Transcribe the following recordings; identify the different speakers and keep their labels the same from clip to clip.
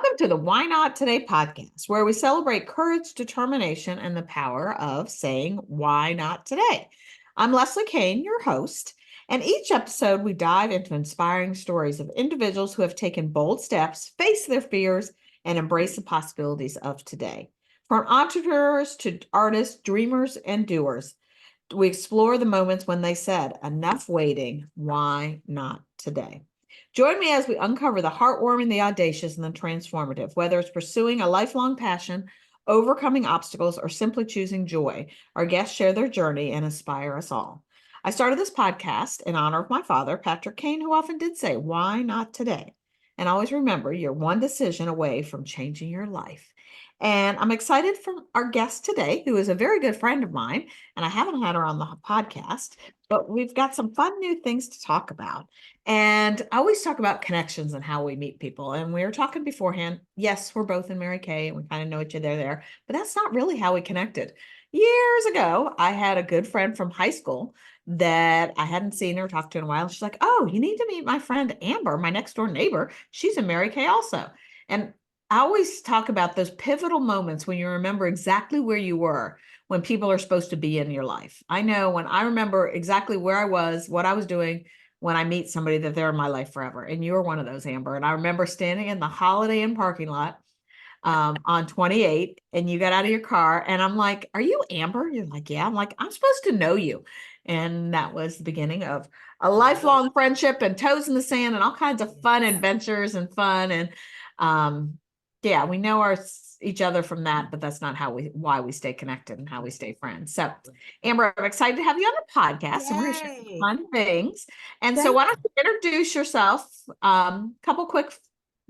Speaker 1: Welcome to the Why Not Today podcast, where we celebrate courage, determination, and the power of saying, Why not today? I'm Leslie Kane, your host, and each episode we dive into inspiring stories of individuals who have taken bold steps, faced their fears, and embraced the possibilities of today. From entrepreneurs to artists, dreamers, and doers, we explore the moments when they said, Enough waiting, why not today? Join me as we uncover the heartwarming, the audacious, and the transformative, whether it's pursuing a lifelong passion, overcoming obstacles, or simply choosing joy. Our guests share their journey and inspire us all. I started this podcast in honor of my father, Patrick Kane, who often did say, Why not today? And always remember, you're one decision away from changing your life. And I'm excited for our guest today, who is a very good friend of mine, and I haven't had her on the podcast, but we've got some fun new things to talk about. And I always talk about connections and how we meet people. And we were talking beforehand. Yes, we're both in Mary Kay and we kind of know each other there, but that's not really how we connected. Years ago, I had a good friend from high school that I hadn't seen or talked to in a while. She's like, Oh, you need to meet my friend Amber, my next door neighbor. She's in Mary Kay also. And I always talk about those pivotal moments when you remember exactly where you were when people are supposed to be in your life. I know when I remember exactly where I was, what I was doing, when I meet somebody that they're in my life forever. And you're one of those, Amber. And I remember standing in the Holiday Inn parking lot on 28, and you got out of your car. And I'm like, Are you Amber? You're like, Yeah. I'm like, I'm supposed to know you. And that was the beginning of a lifelong friendship and toes in the sand and all kinds of fun adventures and fun. And yeah, we know each other from that, but that's not why we stay connected and how we stay friends. So, Amber, I'm excited to have you on the podcast, and we're going to share some
Speaker 2: Yay.
Speaker 1: fun things. And so,
Speaker 2: Thank
Speaker 1: why don't you introduce yourself? Couple quick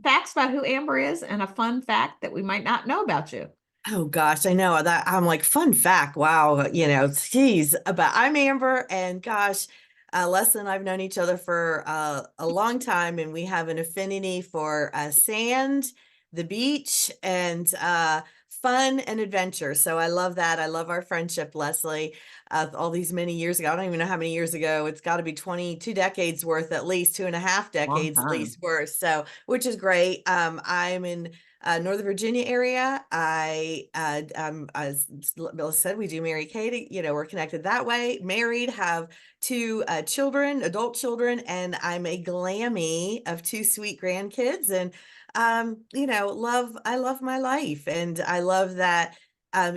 Speaker 1: facts about who Amber is, and a fun fact that we might not know about you.
Speaker 2: Oh gosh, I know that I'm like fun fact. Wow, geez, but I'm Amber and gosh, Leslie and I've known each other for a long time and we have an affinity for sand, the beach and fun and adventure. So I love that. I love our friendship, Leslie. All these many years ago, I don't even know how many years ago. It's got to be 22 decades worth, at least 2.5
Speaker 1: Long
Speaker 2: decades at
Speaker 1: time.
Speaker 2: least worth. So, which is great. I'm in Northern Virginia area. As Bill said, we do Mary Kay. We're connected that way. Married, have two children, adult children, and I'm a glammy of two sweet grandkids. And I love my life, and I love that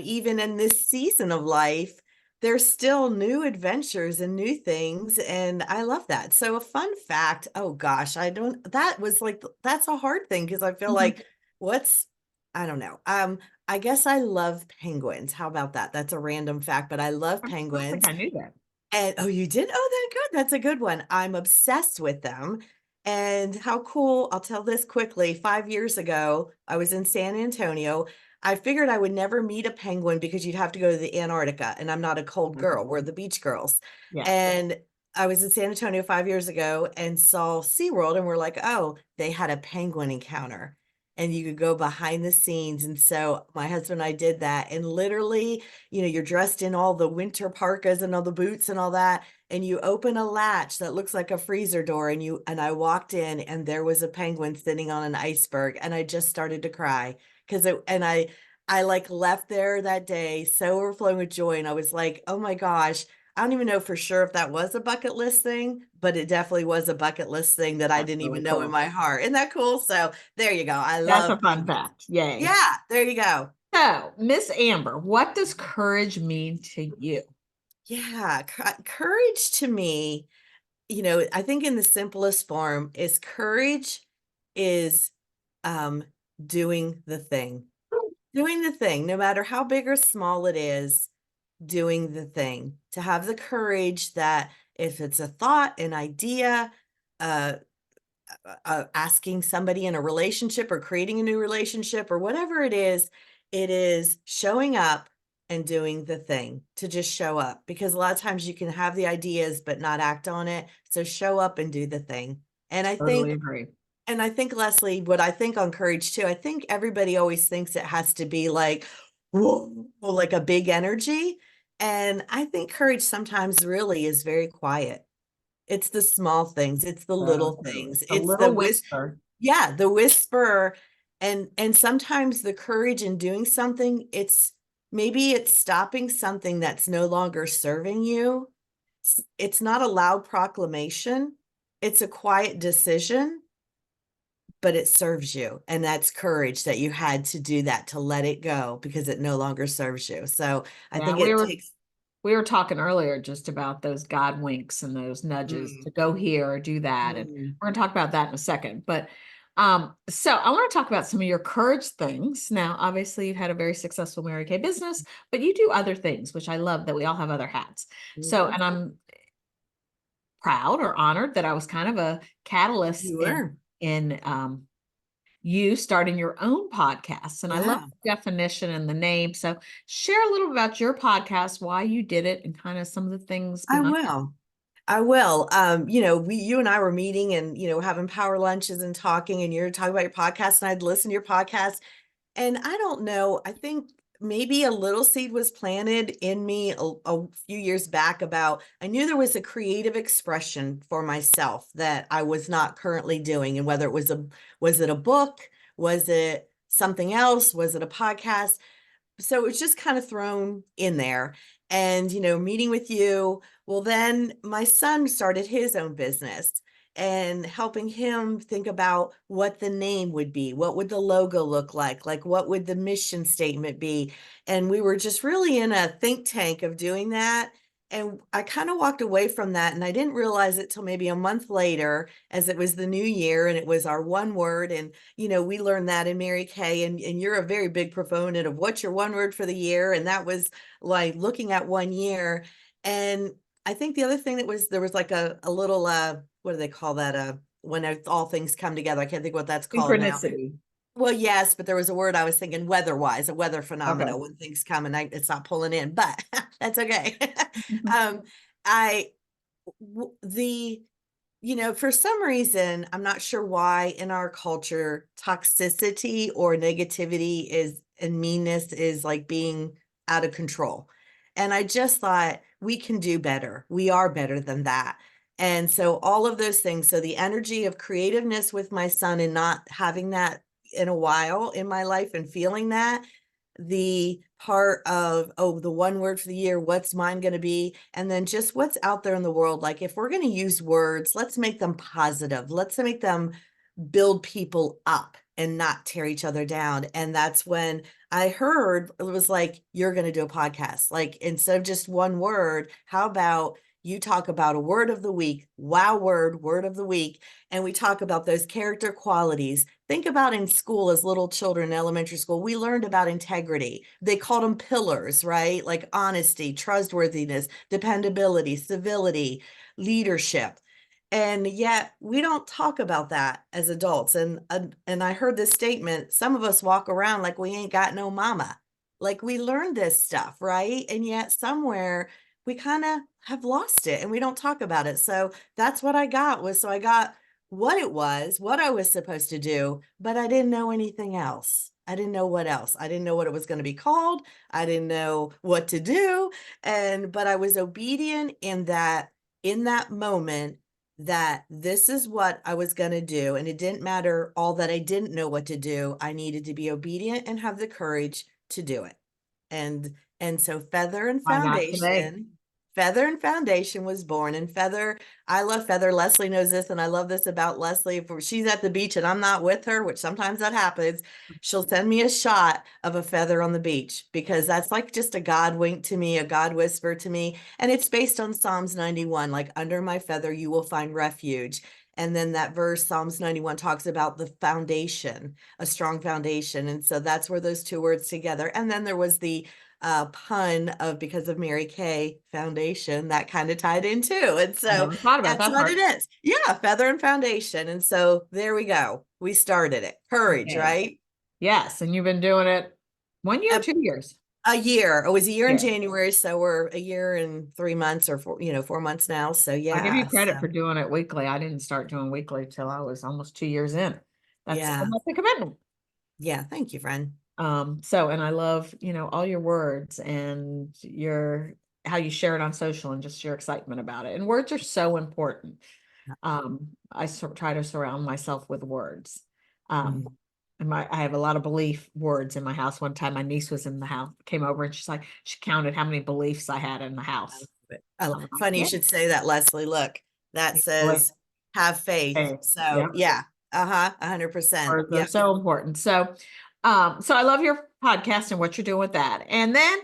Speaker 2: even in this season of life, there's still new adventures and new things, and I love that. So a fun fact, oh gosh, that's a hard thing because I feel
Speaker 1: Mhm.
Speaker 2: like what's I don't know. I guess I love penguins. How about that? That's a random fact, but I love
Speaker 1: I don't think
Speaker 2: penguins.
Speaker 1: I knew that.
Speaker 2: And oh, you did? Oh, that's good. That's a good one. I'm obsessed with them. And how cool, I'll tell this quickly. 5 years ago, I was in San Antonio. I figured I would never meet a penguin because you'd have to go to the Antarctica, and I'm not a cold girl. We're the beach girls.
Speaker 1: Yeah.
Speaker 2: And I was in San Antonio 5 years ago and saw SeaWorld, and we're like, oh, they had a penguin encounter. And you could go behind the scenes. And so my husband and I did that. And literally, you're dressed in all the winter parkas and all the boots and all that, and you open a latch that looks like a freezer door, and I walked in, and there was a penguin sitting on an iceberg, and I just started to cry because I like left there that day so overflowing with joy, and I was like, oh my gosh, I don't even know for sure if that was a bucket list thing, but it definitely was a bucket list thing that I
Speaker 1: That's
Speaker 2: didn't
Speaker 1: really
Speaker 2: even know in
Speaker 1: cool.
Speaker 2: my heart. Isn't that cool? So there you go. I
Speaker 1: That's
Speaker 2: love
Speaker 1: a fun
Speaker 2: penguins.
Speaker 1: fact. Yay.
Speaker 2: Yeah, there you go.
Speaker 1: So, Miss Amber, what does courage mean to you?
Speaker 2: Yeah, courage to me, I think in the simplest form is courage is um doing the thing. Doing the thing, no matter how big or small it is, doing the thing. To have the courage that if it's a thought, an idea, uh asking somebody in a relationship or creating a new relationship or whatever it is showing up and doing the thing, to just show up, because a lot of times you can have the ideas but not act on it. So show up and do the thing. And I
Speaker 1: Totally
Speaker 2: think
Speaker 1: agree.
Speaker 2: Leslie, what I think on courage too, I think everybody always thinks it has to be like, whoa, like a big energy. And I think courage sometimes really is very quiet. It's the small things, it's the
Speaker 1: So
Speaker 2: little
Speaker 1: true.
Speaker 2: things,
Speaker 1: A
Speaker 2: it's the
Speaker 1: little whisper.
Speaker 2: yeah, the whisper. And sometimes the courage in doing something, it's stopping something that's no longer serving you. It's not a loud proclamation. It's a quiet decision, but it serves you. And that's courage that you had to do that, to let it go because it no longer serves you. So I
Speaker 1: Yeah,
Speaker 2: think it takes.
Speaker 1: we were talking earlier just about those God winks and those nudges
Speaker 2: Mm,
Speaker 1: to go here or do that. And
Speaker 2: mm,
Speaker 1: we're going to talk about that in a second. But so I want to talk about some of your courage things. Now, obviously, you've had a very successful Mary Kay business, but you do other things, which I love that we all have other hats. So,
Speaker 2: mhm.
Speaker 1: and I'm proud or honored that I was kind of a catalyst
Speaker 2: You were.
Speaker 1: in you starting your own podcast. And I love
Speaker 2: Yeah.
Speaker 1: the definition and the name. So share a little about your podcast, why you did it, and kind of some of the things
Speaker 2: I
Speaker 1: behind.
Speaker 2: will. I will. You and I were meeting and, having power lunches and talking, and you're talking about your podcast, and I'd listen to your podcast. And I don't know, I think maybe a little seed was planted in me a few years back about I knew there was a creative expression for myself that I was not currently doing. And whether was it a book? Was it something else? Was it a podcast? So it was just kind of thrown in there. And meeting with you, well, then my son started his own business, and helping him think about what the name would be, what would the logo look like what would the mission statement be. And we were just really in a think tank of doing that. And I kind of walked away from that, and I didn't realize it till maybe a month later, as it was the new year and it was our one word. And we learned that in Mary Kay, and you're a very big proponent of what's your one word for the year. And that was like looking at 1 year. And I think the other thing there was like a little, what do they call that? When all things come together. I can't think what that's called now.
Speaker 1: Synchronicity.
Speaker 2: Well, yes, but there was a word I was thinking weather-wise, a weather
Speaker 1: Okay.
Speaker 2: phenomena when things come and it's not pulling in, but that's okay. um, I, the for some reason, I'm not sure why in our culture, toxicity or negativity and meanness is like being out of control. And I just thought we can do better. We are better than that. And so all of those things. So the energy of creativeness with my son and not having that in a while in my life and feeling that, the part of, oh, the one word for the year, what's mine going to be? And then just what's out there in the world. Like if we're going to use words, let's make them positive. Let's make them build people up and not tear each other down. And that's when I heard it was like, you're going to do a podcast. Like instead of just one word, how about you talk about a word of the week, wow word of the week, and we talk about those character qualities. Think about in school as little children in elementary school, we learned about integrity. They called them pillars, right? Like honesty, trustworthiness, dependability, civility, leadership. And yet we don't talk about that as adults. And I heard this statement, some of us walk around like we ain't got no mama. Like we learned this stuff, right? And yet somewhere we kind of have lost it and we don't talk about it. So that's what I got was, so I got what it was, what I was supposed to do, but I didn't know anything else. I didn't know what else. I didn't know what it was going to be called. I didn't know what to do. But I was obedient in that moment, that this is what I was going to do. And it didn't matter all that I didn't know what to do. I needed to be obedient and have the courage to do it. And so
Speaker 1: Why not today?
Speaker 2: Feather and Foundation was born. And Feather, I love Feather. Leslie knows this, and I love this about Leslie. If she's at the beach and I'm not with her, which sometimes that happens, she'll send me a shot of a feather on the beach, because that's like just a God wink to me, a God whisper to me. And it's based on Psalms 91, like under my feather, you will find refuge. And then that verse, Psalms 91, talks about the foundation, a strong foundation. And so that's where those two words together. And then there was the pun of, because of Mary Kay Foundation, that kind of tied in too. And
Speaker 1: I
Speaker 2: so
Speaker 1: never thought about
Speaker 2: that's
Speaker 1: that
Speaker 2: what it
Speaker 1: part.
Speaker 2: is. Yeah, feather and foundation. And so there we go. We started it. Courage,
Speaker 1: Okay.
Speaker 2: right?
Speaker 1: Yes. And you've been doing it 1 year,
Speaker 2: A,
Speaker 1: 2 years.
Speaker 2: a year. It was a year in
Speaker 1: Yeah.
Speaker 2: January. So we're a year and 3 months, or 4 months now. So
Speaker 1: I give you
Speaker 2: yeah.
Speaker 1: credit
Speaker 2: So
Speaker 1: for doing it weekly. I didn't start doing weekly till I was almost 2 years in. That's
Speaker 2: yeah.
Speaker 1: a commitment.
Speaker 2: Yeah. Thank you, friend.
Speaker 1: So, and I love, all your words and how you share it on social and just your excitement about it. And words are so important. I try to surround myself with words. Um,
Speaker 2: Mm.
Speaker 1: I have a lot of belief words in my house. One time my niece was in the house, came over, and she's like, she counted how many beliefs I had in the house.
Speaker 2: Oh,
Speaker 1: I'm like,
Speaker 2: funny you
Speaker 1: yeah,
Speaker 2: should say that, Leslie. Look, that
Speaker 1: belief.
Speaker 2: says have faith.
Speaker 1: Okay.
Speaker 2: So
Speaker 1: Yeah.
Speaker 2: yeah, 100%.
Speaker 1: Words are
Speaker 2: Yeah.
Speaker 1: so important. So I love your podcast and what you're doing with that. And then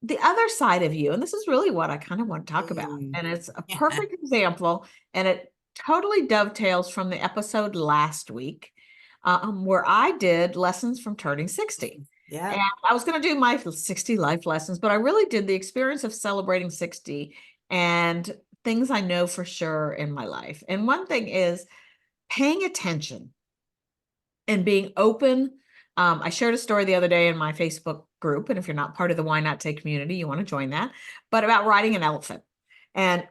Speaker 1: the other side of you, and this is really what I kind of want to talk about,
Speaker 2: Mm.
Speaker 1: and it's a
Speaker 2: Yeah.
Speaker 1: perfect example, and it totally dovetails from the episode last week, where I did lessons from turning 60.
Speaker 2: Yeah.
Speaker 1: And I was going to do my 60 life lessons, but I really did the experience of celebrating 60 and things I know for sure in my life. And one thing is paying attention and being open. I shared a story the other day in my Facebook group, and if you're not part of the Why Not Take community, you want to join that, but about riding an elephant. And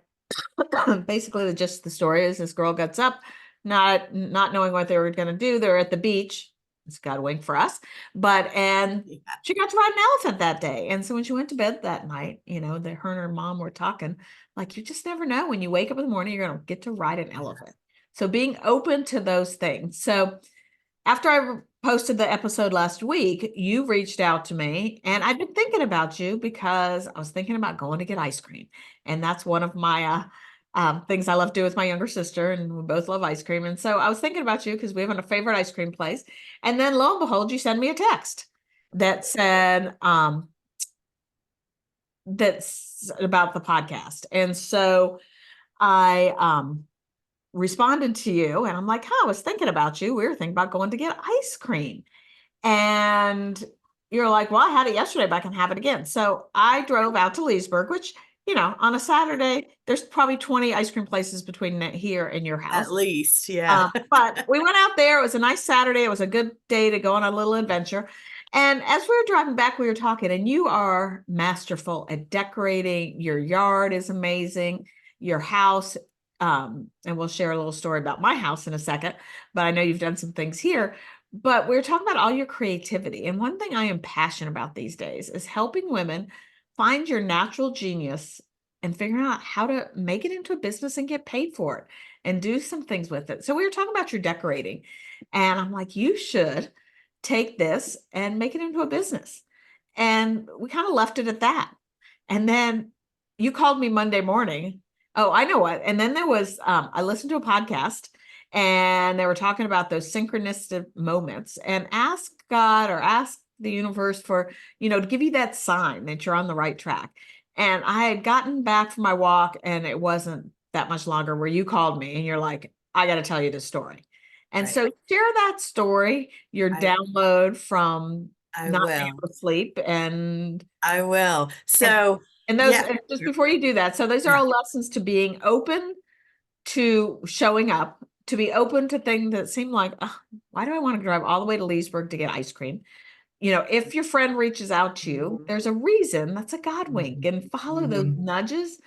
Speaker 1: basically, just the story is this girl gets up, not knowing what they were going to do. They're at the beach. It's got a wink for us, and
Speaker 2: Yeah.
Speaker 1: she got to ride an elephant that day. And so when she went to bed that night, her and her mom were talking like, you just never know when you wake up in the morning, you're going to get to ride an elephant. So being open to those things. So after I posted the episode last week, you reached out to me, and I've been thinking about you because I was thinking about going to get ice cream. And that's one of my things I love to do with my younger sister, and we both love ice cream. And so I was thinking about you because we have a favorite ice cream place. And then lo and behold, you send me a text that said, that's about the podcast. And so I responded to you, and I'm like, I was thinking about you. We were thinking about going to get ice cream. And you're like, well, I had it yesterday, but I can have it again. So I drove out to Leesburg, which, on a Saturday, there's probably 20 ice cream places between here and your house.
Speaker 2: At least, yeah.
Speaker 1: But we went out there. It was a nice Saturday. It was a good day to go on a little adventure. And as we were driving back, we were talking, and you are masterful at decorating. Your yard is amazing. Your house, and we'll share a little story about my house in a second, but I know you've done some things here. But we were talking about all your creativity. And one thing I am passionate about these days is helping women find your natural genius and figuring out how to make it into a business and get paid for it and do some things with it. So we were talking about your decorating, and I'm like, you should take this and make it into a business. And we kind of left it at that. And then you called me Monday morning. Oh, I know what. And then there was, I listened to a podcast, and they were talking about those synchronistic moments, and ask God or ask the universe for, to give you that sign that you're on the right track. And I had gotten back from my walk, and it wasn't that much longer where you called me and you're like, I got to tell you this story. And
Speaker 2: Right.
Speaker 1: so share that story, your download from
Speaker 2: I
Speaker 1: not being
Speaker 2: will.
Speaker 1: able to sleep. And
Speaker 2: I will. So
Speaker 1: those,
Speaker 2: yeah.
Speaker 1: and just before you do that, so those are
Speaker 2: Yeah.
Speaker 1: all lessons to being open to showing up, to be open to things that seem like, why do I want to drive all the way to Leesburg to get ice cream? If your friend reaches out to you, there's a reason. That's a God wink, and follow those
Speaker 2: Mhm.
Speaker 1: nudges,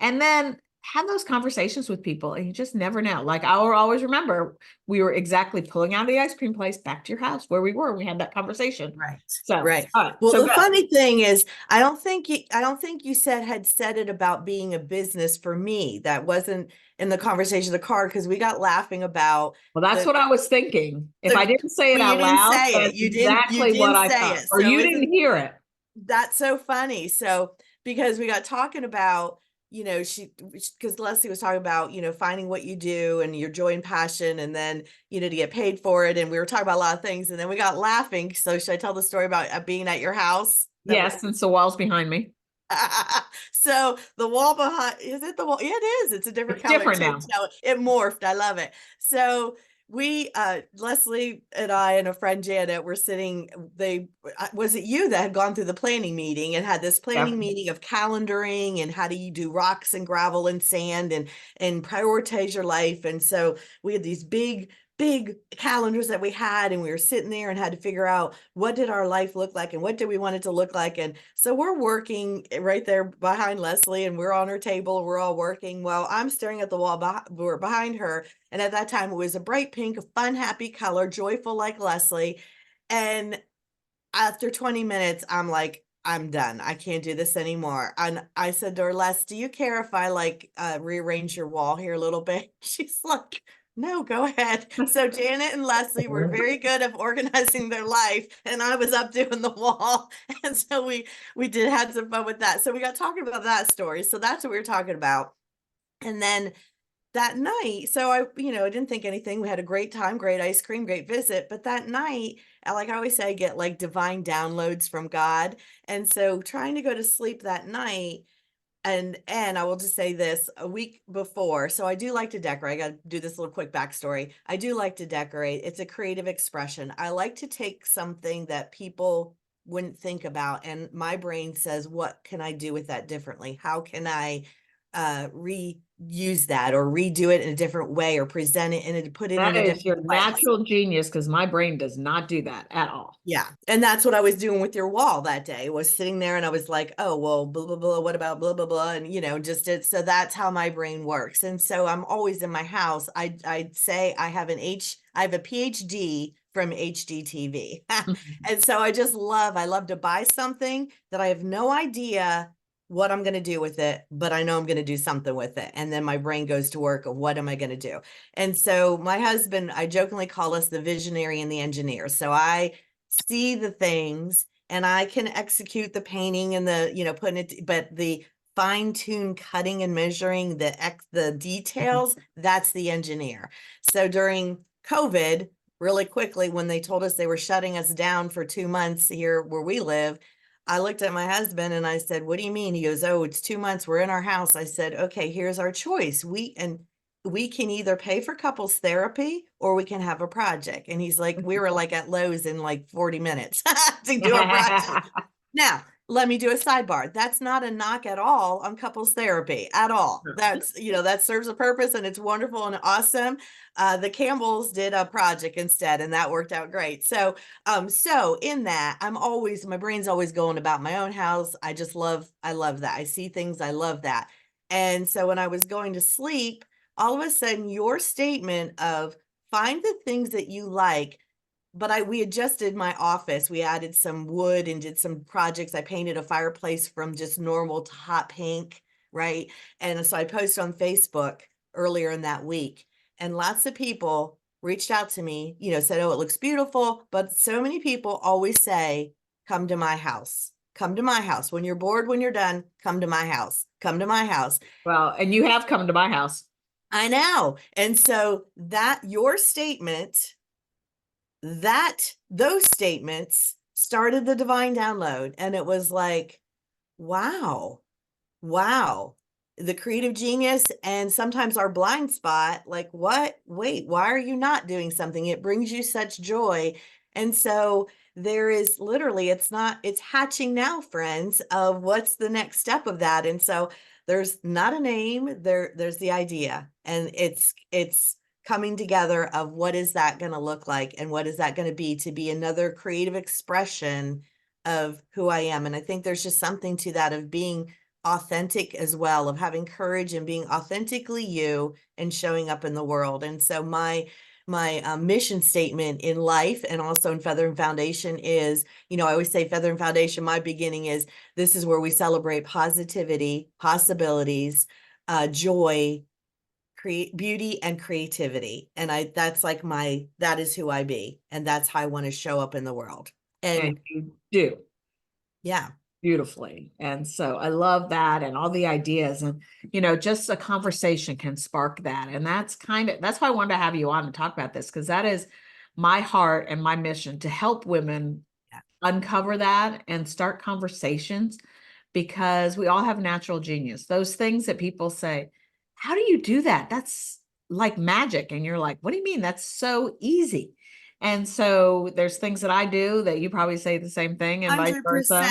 Speaker 1: and then have those conversations with people, and you just never know. Like, I will always remember we were exactly pulling out of the ice cream place back to your house where we were. We had that conversation.
Speaker 2: Right.
Speaker 1: So,
Speaker 2: Right.
Speaker 1: all right.
Speaker 2: Well,
Speaker 1: So
Speaker 2: the
Speaker 1: go.
Speaker 2: funny thing is, I don't think you said it about being a business for me. That wasn't in the conversation of the car, because we got laughing about
Speaker 1: Well, that's
Speaker 2: the
Speaker 1: what I was thinking. If I
Speaker 2: the
Speaker 1: didn't say it
Speaker 2: well, you
Speaker 1: out
Speaker 2: didn't
Speaker 1: loud,
Speaker 2: say it.
Speaker 1: that's
Speaker 2: You
Speaker 1: exactly what
Speaker 2: didn't
Speaker 1: I
Speaker 2: say
Speaker 1: thought.
Speaker 2: it.
Speaker 1: Or
Speaker 2: So
Speaker 1: you
Speaker 2: isn't
Speaker 1: didn't hear it.
Speaker 2: that's so funny? So because we got talking about, because Leslie was talking about, finding what you do and your joy and passion, and then, to get paid for it. And we were talking about a lot of things, and then we got laughing. So should I tell the story about being at your house?
Speaker 1: Yes, since the wall's behind me.
Speaker 2: So the wall behind, is it the wall? Yeah, it is. It's a different
Speaker 1: It's
Speaker 2: color
Speaker 1: different
Speaker 2: too.
Speaker 1: now.
Speaker 2: So it morphed. I love it. So we, Leslie and I and a friend Janet were sitting. Was it you that had gone through the planning meeting and had this
Speaker 1: Yeah.
Speaker 2: planning meeting of calendaring and how do you do rocks and gravel and sand and prioritize your life? And so we had these big calendars that we had, and we were sitting there and had to figure out what did our life look like and what did we want it to look like. And so we're working right there behind Leslie, and we're on her table, we're all working. Well, I'm staring at the wall we're behind her, and at that time it was a bright pink, a fun, happy color, joyful like Leslie. And after 20 minutes, I'm like, I'm done. I can't do this anymore. And I said to her, Les, do you care if I rearrange your wall here a little bit? She's like, No, go ahead. So Janet and Leslie were very good at organizing their life, and I was up doing the wall. And so we did had some fun with that. So we got talking about that story. So that's what we were talking about. And then that night, so I didn't think anything. We had a great time, great ice cream, great visit. But that night, like I always say, I get like divine downloads from God. And so trying to go to sleep that night, and I will just say this, a week before, so I do like to decorate. I got to do this little quick backstory. I do like to decorate. It's a creative expression. I like to take something that people wouldn't think about, and my brain says, what can I do with that differently? How can I reuse that or redo it in a different way or present it and put it in
Speaker 1: That
Speaker 2: a
Speaker 1: is
Speaker 2: different
Speaker 1: your
Speaker 2: place?
Speaker 1: natural genius because my brain does not do that at all.
Speaker 2: Yeah. And that's what I was doing with your wall that day, was sitting there and I was like, oh, well, blah, blah, blah. What about blah, blah, blah? And, just it. So that's how my brain works. And so I'm always in my house. I'd say I have a PhD from HDTV.
Speaker 1: Mhm.
Speaker 2: And so I love to buy something that I have no idea what I'm going to do with it, but I know I'm going to do something with it. And then my brain goes to work of what am I going to do? And so my husband, I jokingly call us the visionary and the engineer. So I see the things and I can execute the painting and putting it, but the fine-tune cutting and measuring the details, that's the engineer. So during COVID, really quickly, when they told us they were shutting us down for 2 months here where we live, I looked at my husband and I said, what do you mean? He goes, oh, it's 2 months. We're in our house. I said, okay, here's our choice. We can either pay for couples therapy or we can have a project. And he's like, we were like at Lowe's in like 40 minutes to do a project. Now, let me do a sidebar. That's not a knock at all on couples therapy at all. That serves a purpose and it's wonderful and awesome. The Campbells did a project instead, and that worked out great. So in that, my brain's always going about my own house. I love that. I see things, I love that. And so when I was going to sleep, all of a sudden your statement of find the things that you like, but we adjusted my office. We added some wood and did some projects. I painted a fireplace from just normal to hot pink, right? And so I posted on Facebook earlier in that week, and lots of people reached out to me, said, oh, it looks beautiful. But so many people always say, come to my house. Come to my house. When you're bored, when you're done, come to my house. Come to my house.
Speaker 1: Well, and you have come to my house.
Speaker 2: I know. And so that your statement, those statements started the divine download. And it was like, wow, the creative genius and sometimes our blind spot, like, what? Wait, why are you not doing something? It brings you such joy. And so there is literally, it's hatching now, friends, of what's the next step of that. And so there's not a name, there's the idea, and it's coming together of what is that going to look like and what is that going to be another creative expression of who I am. And I think there's just something to that of being authentic as well, of having courage and being authentically you and showing up in the world. And so my mission statement in life and also in Feather and Foundation is, I always say Feather and Foundation, my beginning is, this is where we celebrate positivity, possibilities, joy, beauty and creativity. And that is who I be. And that's how I want to show up in the world.
Speaker 1: And
Speaker 2: And
Speaker 1: you do
Speaker 2: yeah.
Speaker 1: beautifully. And so I love that and all the ideas. And, just a conversation can spark that. And that's why I wanted to have you on and talk about this, because that is my heart and my mission, to help women uncover that and start conversations, because we all have natural genius. Those things that people say, how do you do that? That's like magic. And you're like, what do you mean? That's so easy. And so there's things that I do that you probably say the same thing and vice versa.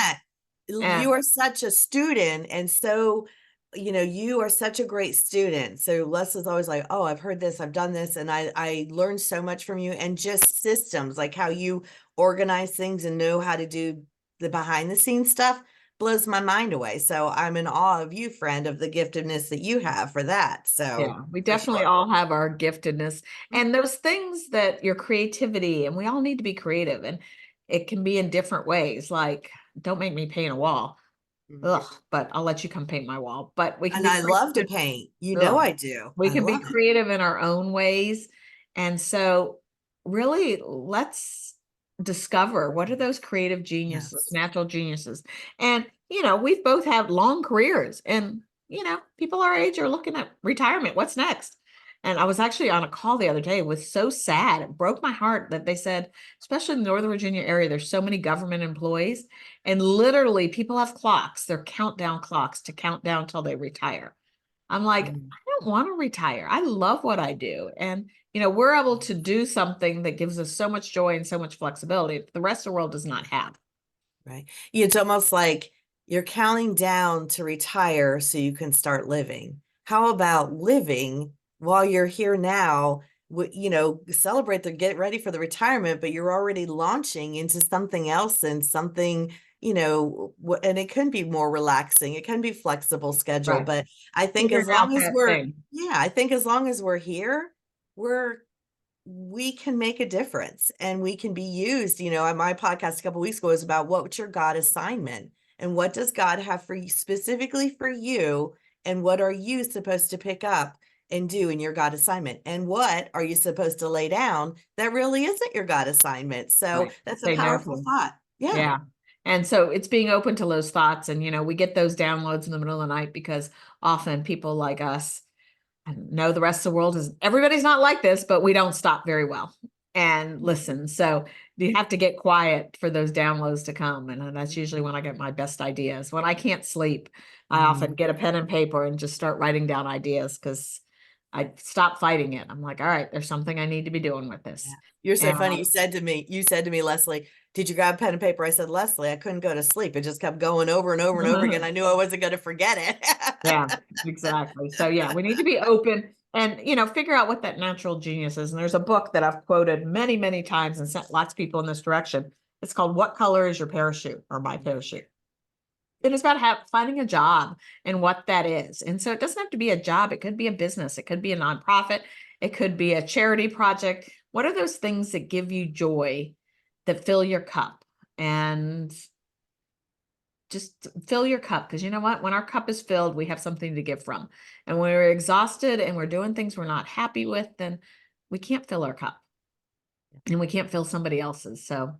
Speaker 2: 100%.
Speaker 1: And
Speaker 2: You are such a student. And so, you are such a great student. So Leslie's always like, oh, I've heard this, I've done this. And I learned so much from you, and just systems, like how you organize things and know how to do the behind the scenes stuff blows my mind away. So I'm in awe of you, friend, of the giftedness that you have for that. So
Speaker 1: yeah, we
Speaker 2: for
Speaker 1: definitely
Speaker 2: sure.
Speaker 1: all have our giftedness and those things that your creativity, and we all need to be creative, and it can be in different ways. Like, don't make me paint a wall.
Speaker 2: Mm.
Speaker 1: Ugh, but I'll let you come paint my wall. But we can
Speaker 2: And
Speaker 1: be
Speaker 2: I love to
Speaker 1: creative.
Speaker 2: paint. You know
Speaker 1: Ugh.
Speaker 2: I do.
Speaker 1: We
Speaker 2: I
Speaker 1: can be
Speaker 2: love it.
Speaker 1: creative in our own ways. And so really let's discover what are those creative geniuses,
Speaker 2: Yes.
Speaker 1: natural geniuses. And, we've both had long careers and, people our age are looking at retirement. What's next? And I was actually on a call the other day. It was so sad. It broke my heart that they said, especially in the Northern Virginia area, there's so many government employees. And literally people have clocks, they're countdown clocks to count down till they retire. I'm like,
Speaker 2: Mm.
Speaker 1: I don't want to retire. I love what I do. And, we're able to do something that gives us so much joy and so much flexibility the rest of the world does not have.
Speaker 2: Right. It's almost like you're counting down to retire so you can start living. How about living while you're here now? Celebrate the get ready for the retirement, but you're already launching into something else and something, and it can be more relaxing. It can be flexible schedule,
Speaker 1: Right.
Speaker 2: but I think as
Speaker 1: Figuring out
Speaker 2: long as
Speaker 1: that
Speaker 2: we're,
Speaker 1: thing.
Speaker 2: yeah, I think as long as we're here, we can make a difference and we can be used. On my podcast a couple weeks ago was about what's your God assignment and what does God have for you specifically for you, and what are you supposed to pick up and do in your God assignment, and what are you supposed to lay down that really isn't your God assignment. So
Speaker 1: Right.
Speaker 2: that's a
Speaker 1: Say no
Speaker 2: powerful
Speaker 1: to.
Speaker 2: thought. Yeah.
Speaker 1: Yeah. And so it's being open to those thoughts. And, we get those downloads in the middle of the night because often people like us, I know the rest of the world is, everybody's not like this, but we don't stop very well and listen. So you have to get quiet for those downloads to come. And that's usually when I get my best ideas. When I can't sleep, I often
Speaker 2: Mhm.
Speaker 1: get a pen and paper and just start writing down ideas because I stop fighting it. I'm like, all right, there's something I need to be doing with
Speaker 2: Yeah.
Speaker 1: this.
Speaker 2: You're so
Speaker 1: And
Speaker 2: funny. You said to me, Leslie, did you grab pen and paper? I said, Leslie, I couldn't go to sleep. It just kept going over and over and over again. I knew I wasn't going to forget
Speaker 1: yeah,
Speaker 2: it.
Speaker 1: exactly. So yeah, we need to be open and figure out what that natural genius is. And there's a book that I've quoted many, many times and sent lots of people in this direction. It's called What Color is Your Parachute or My Parachute? It is about finding a job and what that is. And so it doesn't have to be a job. It could be a business. It could be a nonprofit. It could be a charity project. What are those things that give you joy, that fill your cup? And just fill your cup, because you know what? When our cup is filled, we have something to give from. And when we're exhausted and we're doing things we're not happy with, then we can't fill our cup and we can't fill somebody else's. So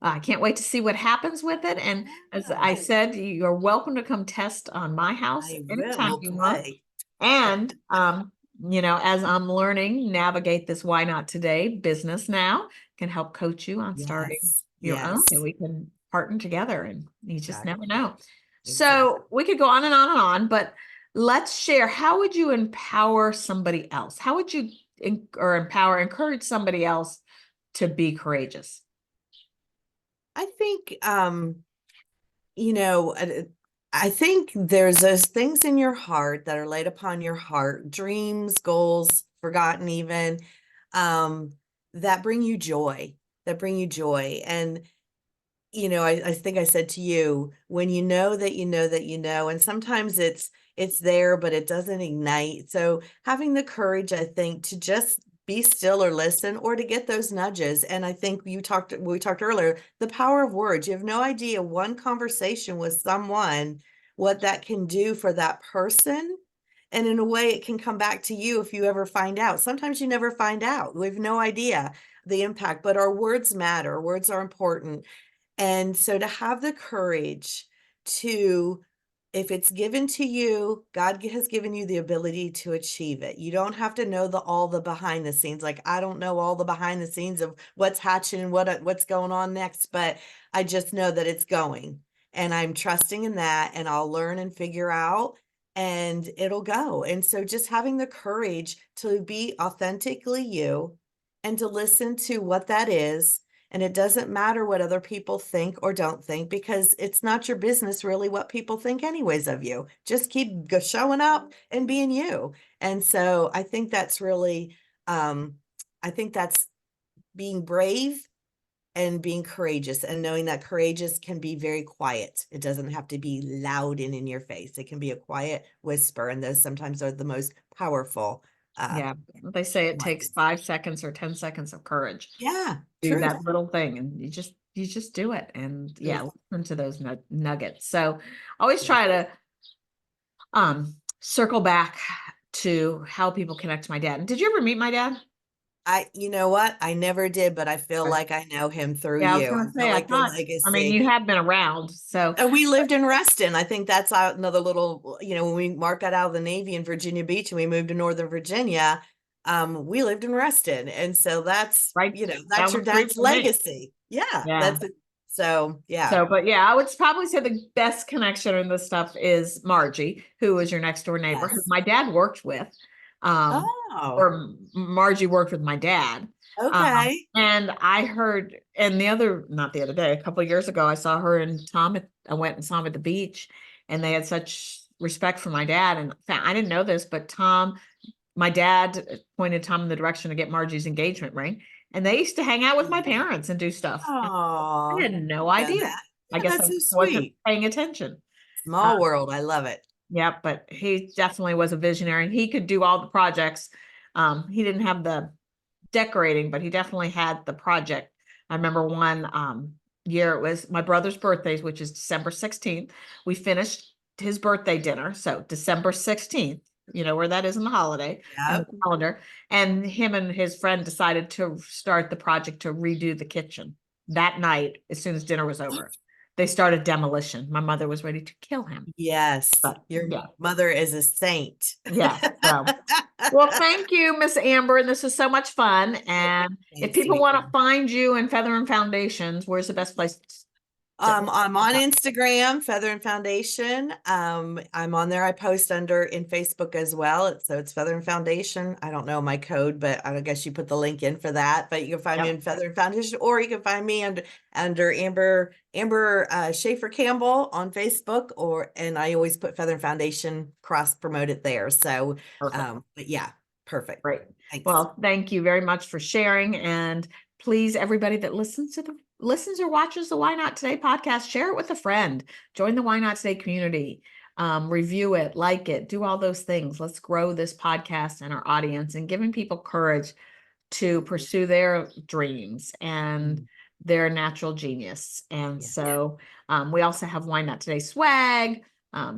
Speaker 1: I can't wait to see what happens with it. And as I
Speaker 2: Yes,
Speaker 1: said, you're welcome to come test on my house
Speaker 2: I
Speaker 1: anytime
Speaker 2: will
Speaker 1: you want.
Speaker 2: play.
Speaker 1: And as I'm learning, navigate this why not today business now, can help coach you on starting
Speaker 2: Yes,
Speaker 1: your own, and
Speaker 2: yes,
Speaker 1: we can partner together and you just never
Speaker 2: exactly,
Speaker 1: know.
Speaker 2: exactly.
Speaker 1: So we could go on and on and on, but let's share, how would you empower somebody else? How would you encourage somebody else to be courageous?
Speaker 2: I think, you know, uh, I think there's those things in your heart that are laid upon your heart, dreams, goals, forgotten even, um, that bring you joy, that bring you joy. And I think I said to you, when you know that you know that you know, and sometimes it's there, but it doesn't ignite. So having the courage, I think, to just be still or listen or to get those nudges. And I think we talked earlier, the power of words. You have no idea one conversation with someone, what that can do for that person. And in a way, it can come back to you if you ever find out. Sometimes you never find out. We have no idea the impact, but our words matter. Words are important. And so to have the courage to, if it's given to you, God has given you the ability to achieve it. You don't have to know all the behind the scenes. Like I don't know all the behind the scenes of what's hatching and what's going on next, but I just know that it's going. And I'm trusting in that and I'll learn and figure out and it'll go. And so just having the courage to be authentically you and to listen to what that is, and it doesn't matter what other people think or don't think because it's not your business really what people think anyways of you. Just keep showing up and being you. And so I think that's really, I think that's being brave and being courageous and knowing that courageous can be very quiet. It doesn't have to be loud and in your face. It can be a quiet whisper. And those sometimes are the most powerful
Speaker 1: Yeah, they say it takes
Speaker 2: ones.
Speaker 1: 5 seconds or 10 seconds of courage.
Speaker 2: Yeah,
Speaker 1: Do
Speaker 2: truth.
Speaker 1: that little thing, and you just you just do it. And
Speaker 2: Ooh,
Speaker 1: yeah, listen to those nuggets. So always
Speaker 2: yeah.
Speaker 1: try to circle back to how people connect to my dad. And did you ever meet my dad?
Speaker 2: You know what? I never did, but I feel
Speaker 1: Right.
Speaker 2: like I know him through
Speaker 1: Yeah, I was
Speaker 2: you.
Speaker 1: gonna
Speaker 2: I feel
Speaker 1: say,
Speaker 2: like the
Speaker 1: I mean,
Speaker 2: legacy.
Speaker 1: you have been around, so
Speaker 2: And we lived in Reston. I think that's another little, when we Mark got out of the Navy in Virginia Beach and we moved to Northern Virginia, we lived in Reston. And so that's,
Speaker 1: right
Speaker 2: that's
Speaker 1: down
Speaker 2: your
Speaker 1: the street
Speaker 2: dad's
Speaker 1: from me.
Speaker 2: legacy. Yeah,
Speaker 1: Yeah.
Speaker 2: so yeah.
Speaker 1: So, but yeah, I would probably say the best connection in this stuff is Margie, who was your next door neighbor, who
Speaker 2: Yes.
Speaker 1: my dad worked with.
Speaker 2: Oh,
Speaker 1: Or Margie worked with my dad.
Speaker 2: okay.
Speaker 1: And I heard, and not the other day, a couple of years ago, I saw her and Tom. I went and saw him at the beach, and they had such respect for my dad. And I didn't know this, but my dad pointed Tom in the direction to get Margie's engagement ring. And they used to hang out with my parents and do stuff. And I
Speaker 2: Oh,
Speaker 1: had no
Speaker 2: know
Speaker 1: idea.
Speaker 2: that.
Speaker 1: I
Speaker 2: Yeah,
Speaker 1: guess I
Speaker 2: that's so
Speaker 1: wasn't
Speaker 2: sweet.
Speaker 1: paying attention. Uh,
Speaker 2: Small world. I love it.
Speaker 1: yeah, but he definitely was a visionary. He could do all the projects. He didn't have the decorating, but he definitely had the project. I remember one year, it was my brother's birthdays, which is December 16th. We finished his birthday dinner. So December 16th, you know where that is in the holiday in the
Speaker 2: Yep.
Speaker 1: calendar. And him and his friend decided to start the project to redo the kitchen that night as soon as dinner was over. They started demolition. My mother was ready to kill him.
Speaker 2: Yes.
Speaker 1: But
Speaker 2: Your
Speaker 1: yeah,
Speaker 2: mother is a saint.
Speaker 1: yeah. So well, thank you, Miss Amber. And this is so much fun. And if
Speaker 2: Thanks,
Speaker 1: people
Speaker 2: sweet
Speaker 1: want to
Speaker 2: thing.
Speaker 1: find you and Feather and Foundations, where's the best place to
Speaker 2: I'm on Instagram, Feather and Foundation. I'm on there. I post in Facebook as well. So it's Feather and Foundation. I don't know my code, but I guess you put the link in for that. But you can find me
Speaker 1: Yep,
Speaker 2: in Feather and Foundation, or you can find me under Amber Schaefer Campbell on Facebook, and I always put Feather and Foundation cross promote it there. So,
Speaker 1: perfect.
Speaker 2: but yeah, perfect.
Speaker 1: Great.
Speaker 2: Thanks.
Speaker 1: Well, thank you very much for sharing. And please, everybody that listens or watches the Why Not Today podcast, share it with a friend. Join the Why Not Today community. Review it, like it, do all those things. Let's grow this podcast and our audience and giving people courage to pursue their dreams and
Speaker 2: Mm,
Speaker 1: their natural genius. And
Speaker 2: yeah.
Speaker 1: so we also have Why Not Today swag,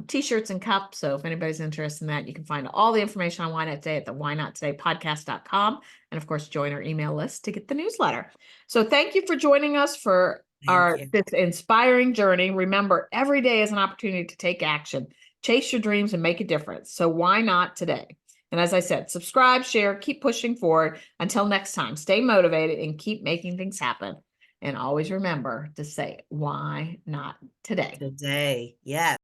Speaker 1: t-shirts and cups. So if anybody's interested in that, you can find all the information on Why Not Today at the whynottodaypodcast.com. And of course, join our email list to get the newsletter. So thank you for joining us for
Speaker 2: Thank you.
Speaker 1: this inspiring journey. Remember, every day is an opportunity to take action, chase your dreams and make a difference. So why not today? And as I said, subscribe, share, keep pushing forward. Until next time, stay motivated and keep making things happen. And always remember to say, why not today?
Speaker 2: Today. Yes.